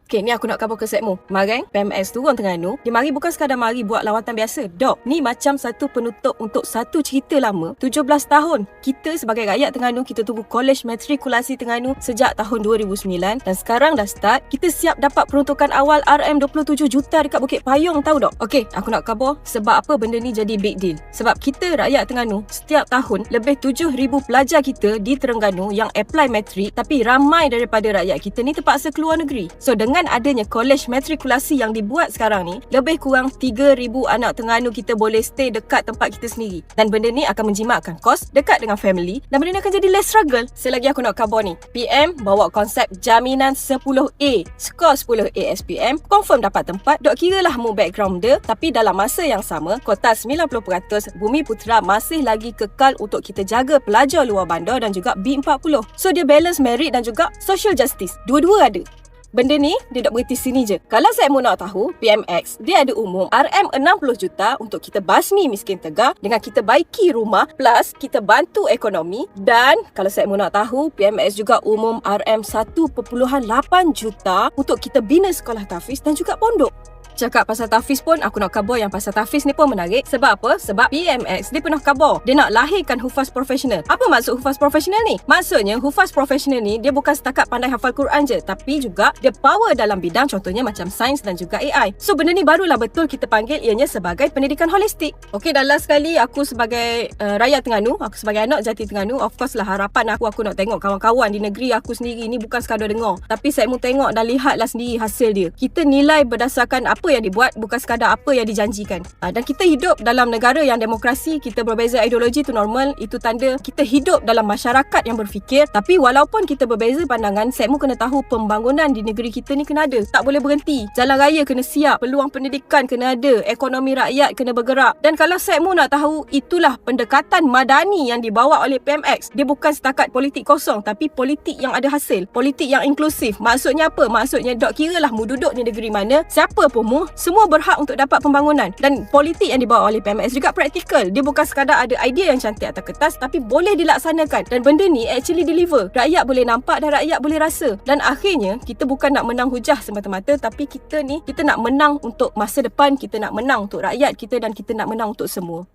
Okay, ni aku nak khabar ke segmu. Kemarin, PMX turun Terengganu. Dia mari bukan sekadar mari buat lawatan biasa. Dok, ni macam satu penutup untuk satu cerita lama. 17 tahun. Kita sebagai rakyat Terengganu, kita tunggu Kolej Matrikulasi Terengganu sejak tahun 2009. Dan sekarang dah start. Kita siap dapat peruntukan awal RM27 juta dekat Bukit Payung, tahu dok? Okay, aku nak khabar sebab apa benda ni jadi big deal. Sebab kita rakyat Terengganu, setiap tahun lebih 7,000 pelajar kita di Terengganu yang apply matrik. Tapi ramai daripada rakyat kita ni terpaksa keluar negeri. So, dengan adanya kolej matrikulasi yang dibuat sekarang ni, lebih kurang 3,000 anak Terengganu kita boleh stay dekat tempat kita sendiri. Dan benda ni akan menjimatkan kos, dekat dengan family, dan benda ni akan jadi less struggle. Selagi aku nak khabar ni, PM bawa konsep jaminan 10A. Skor 10A SPM, confirm dapat tempat. Dok kira lah mu background dia, tapi dalam masa yang sama, kota 90% Bumiputera masih lagi kekal untuk kita jaga pelajar luar bandar dan juga B40. So dia balance merit dan juga social justice. Dua-dua ada. Benda ni, dia tak berhenti sini je. Kalau saya mau nak tahu, PMX, dia ada umum RM60 juta untuk kita basmi miskin tegar dengan kita baiki rumah plus kita bantu ekonomi. Dan kalau saya mau nak tahu, PMX juga umum RM1.8 juta untuk kita bina sekolah tahfiz dan juga pondok. Cakap pasal tahfiz pun, aku nak khabar yang pasal tahfiz ni pun menarik. Sebab apa? Sebab PMX dia pernah khabar dia nak lahirkan hufaz profesional. Apa maksud hufaz profesional ni? Maksudnya hufaz profesional ni dia bukan setakat pandai hafal Quran je, tapi juga dia power dalam bidang contohnya macam sains dan juga AI. So benda ni barulah betul kita panggil ianya sebagai pendidikan holistik. Okey, dan last sekali aku sebagai rakyat Terengganu, aku sebagai anak jati Terengganu, of course lah harapan aku nak tengok kawan-kawan di negeri aku sendiri ni bukan sekadar dengar, tapi saya mau tengok dan lihatlah sendiri hasil dia. Kita nilai berdasarkan apa yang dibuat, bukan sekadar apa yang dijanjikan. Dan kita hidup dalam negara yang demokrasi, kita berbeza ideologi tu normal, itu tanda kita hidup dalam masyarakat yang berfikir. Tapi walaupun kita berbeza pandangan, Sekmu kena tahu pembangunan di negeri kita ni kena ada, tak boleh berhenti. Jalan raya kena siap, peluang pendidikan kena ada, ekonomi rakyat kena bergerak. Dan kalau Sekmu nak tahu, itulah pendekatan madani yang dibawa oleh PMX. Dia bukan setakat politik kosong, tapi politik yang ada hasil, politik yang inklusif. Maksudnya apa? Maksudnya dok kira lah mu duduk di negeri mana, siapa pun semua berhak untuk dapat pembangunan. Dan politik yang dibawa oleh PMX juga praktikal. Dia bukan sekadar ada idea yang cantik atas kertas, tapi boleh dilaksanakan. Dan benda ni actually deliver. Rakyat boleh nampak dan rakyat boleh rasa. Dan akhirnya, kita bukan nak menang hujah semata-mata, tapi kita nak menang untuk masa depan, kita nak menang untuk rakyat kita dan kita nak menang untuk semua.